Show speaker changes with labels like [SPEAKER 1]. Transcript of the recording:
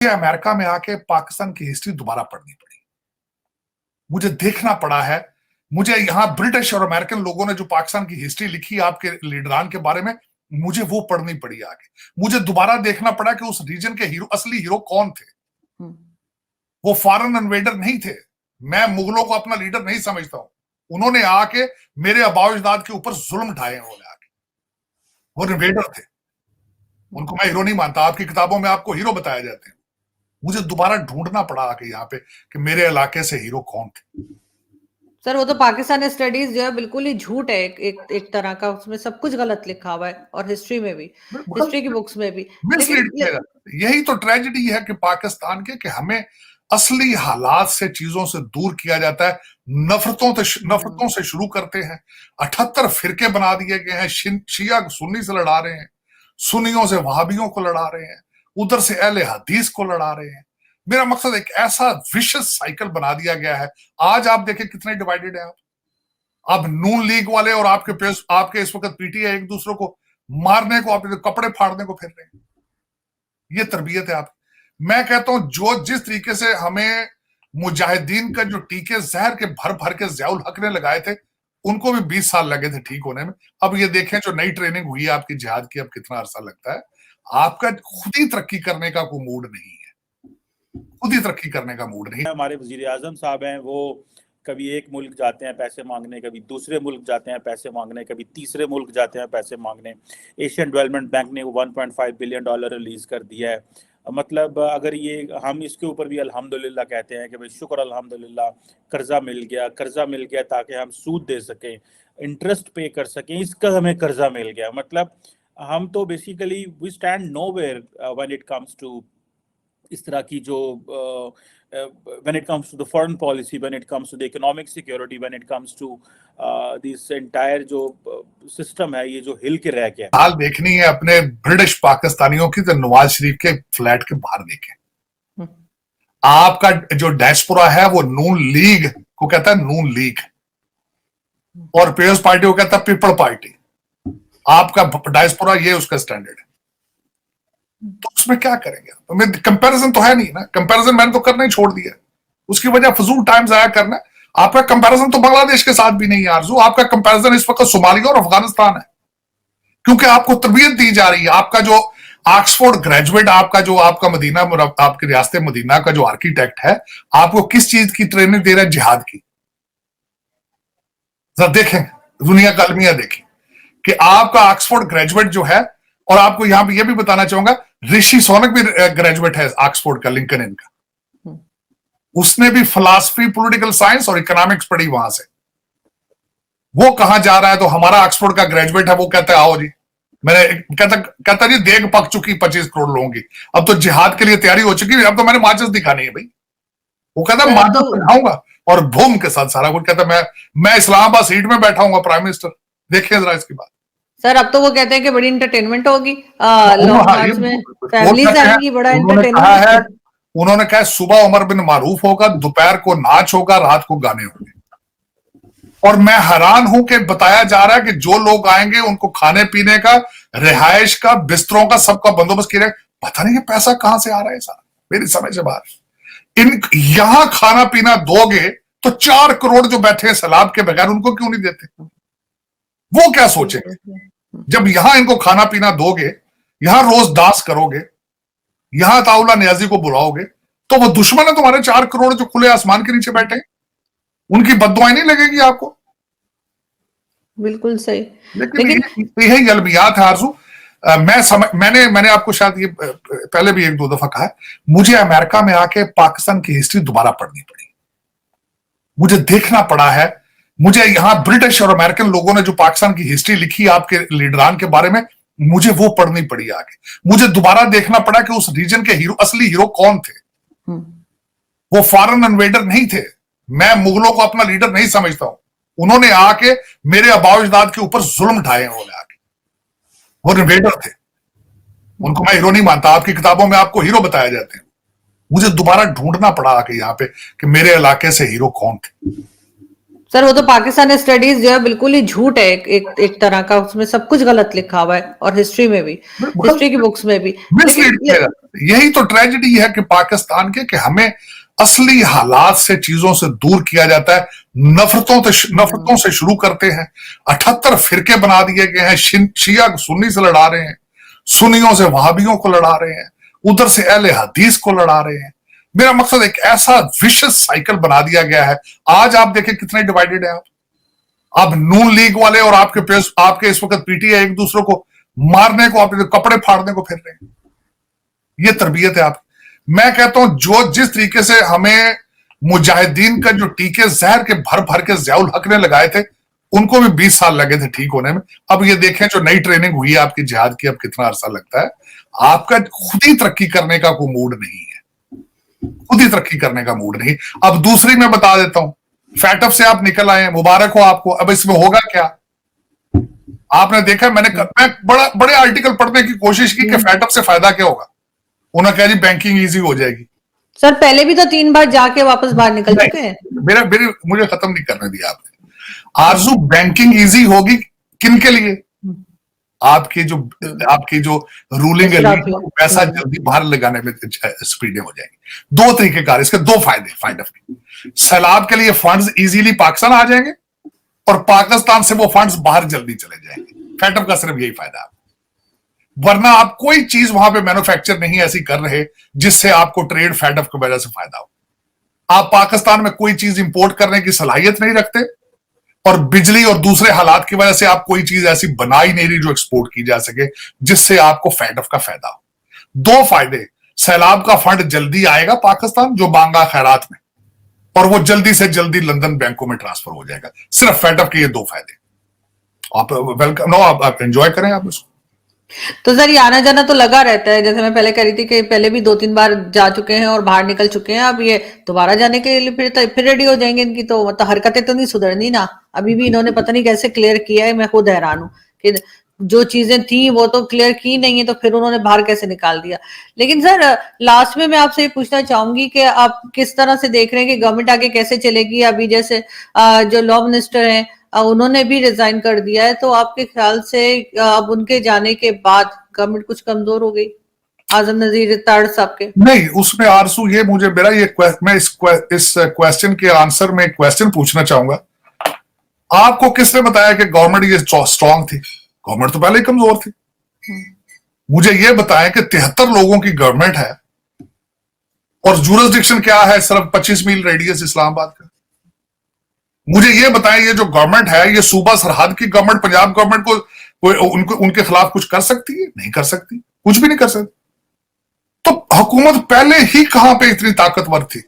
[SPEAKER 1] America में आके पाकिस्तान की हिस्ट्री दोबारा पढ़नी पड़ी। मुझे देखना पड़ा है। मुझे यहां ब्रिटिश और अमेरिकन लोगों ने जो पाकिस्तान की हिस्ट्री लिखी आपके लीडरान के बारे में, मुझे वो पढ़नी पड़ी आगे। मुझे दोबारा देखना पड़ा कि उस रीजन के हीरो, असली हीरो कौन थे। वो फॉरेन इन्वेडर नहीं थे। मैं मुगलों को अपना लीडर नहीं समझता हूं। उन्होंने आके मेरे आबाओ-अजदाद के ऊपर जुल्म ढाए हैं। वो इन्वेडर थे। उनको मैं हीरो नहीं मानता। आपकी किताबों में आपको हीरो बताया जाते हैं। मुझे दोबारा ढूंढना पड़ा आके यहाँ पे कि मेरे इलाके से हीरो कौन थे।
[SPEAKER 2] सर वो तो पाकिस्तान स्टडीज जो है बिल्कुल ही झूठ है, एक तरह का। उसमें सब कुछ गलत लिखा हुआ है, और हिस्ट्री में भी, हिस्ट्री की बुक्स में भी।
[SPEAKER 1] लेकिन यही तो ट्रेजेडी है कि पाकिस्तान के, कि हमें असली हालात से, चीजों से दूर किया जाता है। नफरतों से शुरू करते हैं। 78 फिरके बना दिए गए हैं। शिया सुन्नी से लड़ा रहे हैं, सुन्नियों से वहाबियों को लड़ा रहे हैं, उधर से अहले हदीस को लड़ा रहे हैं। मेरा मकसद एक ऐसा विशेष साइकिल बना दिया गया है। आज आप देखें कितने डिवाइडेड है आप नून लीग वाले और आपके इस वक्त पीटीआई एक दूसरे को मारने को, अपने कपड़े फाड़ने को फिर रहे हैं। ये तरबियत है आपकी। मैं कहता हूं जो जिस तरीके से हमें मुजाहिदीन का जो टीके जहर के भर भर के ज़ियाउल हक ने लगाए थे, उनको भी 20 साल लगे थे ठीक होने में। अब ये देखें जो नई ट्रेनिंग हुई है आपकी जिहाद की, अब कितना अरसा लगता है। आपका खुद ही तरक्की करने का कोई मूड नहीं है, खुद ही तरक्की करने का मूड नहीं।
[SPEAKER 3] हमारे वजीर आजम साहब हैं, वो कभी एक मुल्क जाते हैं पैसे मांगने, कभी दूसरे मुल्क जाते हैं पैसे मांगने, कभी तीसरे मुल्क जाते हैं पैसे मांगने। एशियन डेवलपमेंट बैंक ने 1.5 बिलियन डॉलर रिलीज कर दिया है। मतलब अगर ये हम इसके ऊपर भी अल्हम्दुलिल्लाह कहते हैं कि भाई शुक्र अल्हम्दुलिल्लाह, कर्जा मिल गया ताकि हम सूद दे सकें, इंटरेस्ट पे कर सकें, इसका हमें कर्जा मिल गया। मतलब हम तो basically we stand nowhere when it comes to इस तरह की जो when it comes to the foreign policy, when it comes to the economic security, when it comes to this entire जो सिस्टम है, ये जो हिल के रह गया।
[SPEAKER 1] हाल देखनी है अपने ब्रिटिश पाकिस्तानियों की तो नवाज शरीफ के फ्लैट के बाहर देखें। आपका जो डायस्पोरा है वो नून लीग को कहता है नून लीग, और पीपल्स पार्टी को कहता है पीपल पार्टी। आपका डायस्पोरा ये उसका स्टैंडर्ड है। तो उसमें क्या करेंगे? तो कंपैरिजन तो है नहीं ना। कंपैरिजन मैंने तो करना ही छोड़ दिया। उसकी वजह फजूल टाइम जाया करना। आपका कंपैरिजन तो बांग्लादेश के साथ भी नहीं है आरजू। आपका कंपैरिजन इस वक्त सोमालिया और अफगानिस्तान है, क्योंकि आपको तरबियत दी जा रही है। आपका जो ऑक्सफोर्ड ग्रेजुएट, आपका मदीना, आपके रियासत मदीना का जो आर्किटेक्ट है, आपको किस चीज की ट्रेनिंग दे रहा है? जिहाद की। जरा देखें, दुनिया का अलमिया देखें कि आपका ऑक्सफोर्ड ग्रेजुएट जो है, और आपको यहां पे यह भी बताना चाहूंगा, ऋषि सोनक भी ग्रेजुएट है ऑक्सफोर्ड का, लिंकन इनका। उसने भी फिलॉसफी, पॉलिटिकल साइंस और इकोनॉमिक्स पढ़ी वहां से। वो कहां जा रहा है? तो हमारा ऑक्सफोर्ड का ग्रेजुएट है, वो कहता है आओ जी। मैंने कहता जी देख पक चुकी 25 करोड़ लोगों की, अब तो जिहाद के लिए तैयारी हो चुकी है, अब तो मैंने माचिस दिखानी है भाई। वो कहता है माचिस दिखाऊंगा, और भूम के साथ सारा कुछ कहता मैं इस्लामाबाद सीट में बैठा हूंगा प्राइम मिनिस्टर। देखिए जरा इसकी बात।
[SPEAKER 2] सर अब तो वो कहते हैं कि बड़ी एंटरटेनमेंट होगी, लॉन्ग मार्च में फैमिलीज आएंगी, बड़ा एंटरटेनमेंट।
[SPEAKER 1] उन्होंने कहा सुबह उमर बिन मारूफ होगा, दोपहर को नाच होगा, रात को गाने होंगे। और मैं हैरान हूं कि बताया जा रहा है कि जो लोग आएंगे उनको खाने पीने का, रिहाइश का, बिस्तरों का, सबका बंदोबस्त किया। पता नहीं ये पैसा कहां से आ रहा है सारा, मेरी समझ से बाहर। यहां खाना पीना दोगे तो 4 करोड़ जो बैठे हैं सैलाब के बगैर, उनको क्यों नहीं देते? वो क्या सोचेंगे? जब यहां इनको खाना पीना दोगे, यहां रोज दास करोगे, यहां ताउला नियाजी को बुलाओगे, तो वो दुश्मन है तुम्हारे 4 करोड़ जो खुले आसमान के नीचे बैठे हैं, उनकी बद्दुआएं नहीं लगेगी आपको?
[SPEAKER 2] बिल्कुल सही।
[SPEAKER 1] लेकिन यही अलमियात है आरजू। मैंने आपको शायद ये पहले भी 1-2 दफा कहा है, मुझे अमेरिका में आके पाकिस्तान की हिस्ट्री दोबारा पढ़नी पड़ी। मुझे देखना पड़ा है। मुझे यहां ब्रिटिश और अमेरिकन लोगों ने जो पाकिस्तान की हिस्ट्री लिखी आपके लीडरान के बारे में, मुझे वो पढ़नी पड़ी आगे। मुझे दोबारा देखना पड़ा कि उस रीजन के हीरो, असली हीरो कौन थे। वो फॉरेन इन्वेडर नहीं थे। मैं मुगलों को अपना लीडर नहीं समझता हूं। उन्होंने आके मेरे आबाओ-अजदाद के ऊपर जुल्म ढाए हैं आके। वो इन्वेडर थे। उनको मैं हीरो नहीं मानता। आपकी किताबों में आपको हीरो बताया जाते हैं। मुझे दोबारा ढूंढना पड़ा आके यहाँ पे कि मेरे इलाके से हीरो कौन थे।
[SPEAKER 2] सर वो तो पाकिस्तानी स्टडीज जो है बिल्कुल ही झूठ है, एक तरह का, उसमें सब कुछ गलत लिखा हुआ है, और हिस्ट्री में भी, हिस्ट्री की बुक्स में भी।
[SPEAKER 1] मिसलीड किया। यही तो ट्रेजेडी है कि पाकिस्तान के, कि हमें असली हालात से, चीजों से दूर किया जाता है। नफरतों से शुरू करते हैं। 78 फिरके बना दिए गए हैं। शिया सुन्नी से लड़ा रहे हैं, सुन्नियों से वहाबियों को लड़ा रहे हैं, उधर से अहले हदीस को लड़ा रहे हैं। मेरा मकसद एक ऐसा विशेष साइकिल बना दिया गया है। आज आप देखें कितने डिवाइडेड है आप नून लीग वाले और आपके इस वक्त पीटीआई एक दूसरे को मारने को, आप कपड़े फाड़ने को फिर रहे हैं। ये तरबियत है आपकी। मैं कहता हूं जो जिस तरीके से हमें मुजाहिदीन का जो टीके जहर के भर भर के ज़ियाउल हक ने लगाए थे, उनको भी 20 साल लगे थे ठीक होने में। अब ये देखें जो नई ट्रेनिंग हुई है आपकी जिहाद की, अब कितना अरसा लगता है। आपका खुद ही तरक्की करने का कोई मूड नहीं है, खुद ही तरक्की करने का मूड नहीं। अब दूसरी मैं बता देता हूं, फैटअप से आप निकल आए, मुबारक हो आपको। अब इसमें होगा क्या? आपने देखा, मैं बड़े आर्टिकल पढ़ने की कोशिश की कि फैटअप से फायदा क्या होगा। उन्होंने कहा जी बैंकिंग इजी हो जाएगी।
[SPEAKER 2] सर पहले भी तो 3 बार जाके वापस बाहर निकल चुके हैं।
[SPEAKER 1] मुझे खत्म नहीं करने दिया आपने। आरजू, बैंकिंग इजी होगी किन के लिए? आपकी जो रूलिंग है, पैसा जल्दी बाहर लगाने में स्पीडें हो जाएंगी। 2 तरीके कार, इसके 2 फायदे सैलाब के लिए फंड्स इजीली पाकिस्तान आ जाएंगे, और पाकिस्तान से वो फंड्स बाहर जल्दी चले जाएंगे। फैटअप का सिर्फ यही फायदा है। वरना आप कोई चीज वहां पे मैन्युफैक्चर नहीं ऐसी कर रहे जिससे आपको ट्रेड फैटअप की वजह से फायदा हो। आप पाकिस्तान में कोई चीज इंपोर्ट करने की सलाहियत नहीं रखते, और बिजली और दूसरे हालात की वजह से आप कोई चीज ऐसी बना ही नहीं रही जो एक्सपोर्ट की जा सके जिससे आपको फैटअप का फायदा हो। 2 फायदे, सैलाब का फंड जल्दी आएगा पाकिस्तान जो मांगा खैरात में, और वो जल्दी से जल्दी लंदन बैंकों में ट्रांसफर हो जाएगा। सिर्फ फैटअप के ये 2 फायदे। आप वेलकम, आप एंजॉय करें आप इसको।
[SPEAKER 2] तो सर ये आना जाना तो लगा रहता है, जैसे मैं पहले कह रही थी कि पहले भी 2-3 बार जा चुके हैं और बाहर निकल चुके हैं। अब ये दोबारा जाने के लिए फिर रेडी हो जाएंगे। इनकी तो मतलब हरकतें तो नहीं सुधरनी ना। अभी भी इन्होंने पता नहीं कैसे क्लियर किया है, मैं खुद हैरान हूँ कि जो चीजें थी वो तो क्लियर की नहीं है, तो फिर उन्होंने बाहर कैसे निकाल दिया। लेकिन सर लास्ट में मैं आपसे ये पूछना चाहूंगी कि आप किस तरह से देख रहे हैं कि गवर्नमेंट आगे कैसे चलेगी। अभी जैसे जो लॉ मिनिस्टर हैं उन्होंने भी रिजाइन कर दिया है, तो आपके ख्याल से अब उनके जाने के बाद गवर्नमेंट कुछ कमजोर हो गई आजम नजीर ताड़ साहब के? नहीं,
[SPEAKER 1] उसमें आरसू ये मैं इस क्वेश्चन के आंसर में एक क्वेश्चन पूछना चाहूंगा। आपको किसने बताया कि गवर्नमेंट ये स्ट्रांग थी? गवर्नमेंट तो पहले ही कमजोर थी। मुझे ये बताएं कि 73 लोगों की गवर्नमेंट है और जुरिसडिक्शन क्या है? सिर्फ 25 मील रेडियस इस्लामाबाद का। मुझे ये बताएं, ये जो गवर्नमेंट है, ये सूबा सरहद की गवर्नमेंट पंजाब गवर्नमेंट को उनके खिलाफ कुछ कर सकती है? नहीं कर सकती, कुछ भी नहीं कर सकती। तो हुकूमत पहले ही कहां पे इतनी ताकतवर थी?